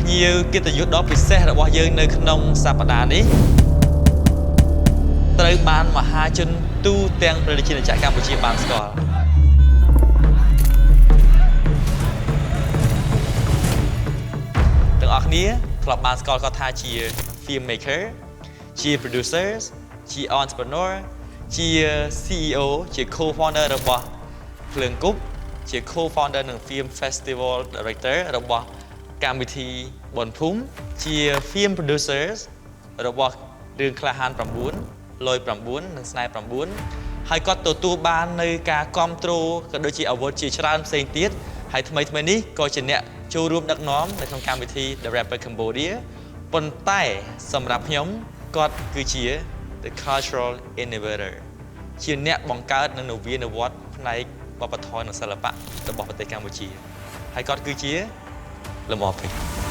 nhiều cái từ đó bị xe là bao giờ nơi không sạp đá đấy tới ban mà hai chân tu tiếng về lịch trình chạy Campuchia ban score từng ởนี้ club ban score ก็ท่าชี filmmaker ชี producers ชี entrepreneur ชี CEO ชี co-founder របស់ភ្លើងគប់ជា co-founder ng film festival director របស់កម្មវិធីបនភូមិជា film producers របស់រឿងក្លាហាន9លយ9និងស្នេហ៍9ហើយគាត់ទទួលបាននៅការគ្រប់គ្រងក៏ដូចជា award ជាច្រើនផ្សេងទៀតហើយថ្មីនេះក៏ជាអ្នកចូលរួមដឹកនាំនៅក្នុងកម្មវិធី The Rapper Cambodia ប៉ុន្តែសម្រាប់ខ្ញុំគាត់គឺជា The Cultural Innovator ជាអ្នកបង្កើតនៅនវានុវត្តន៍ផ្នែកវប្បធម៌និងសិល្បៈរបស់ប្រទេសកម្ពុជាហើយគាត់គឺជាលំអរពេជ្រ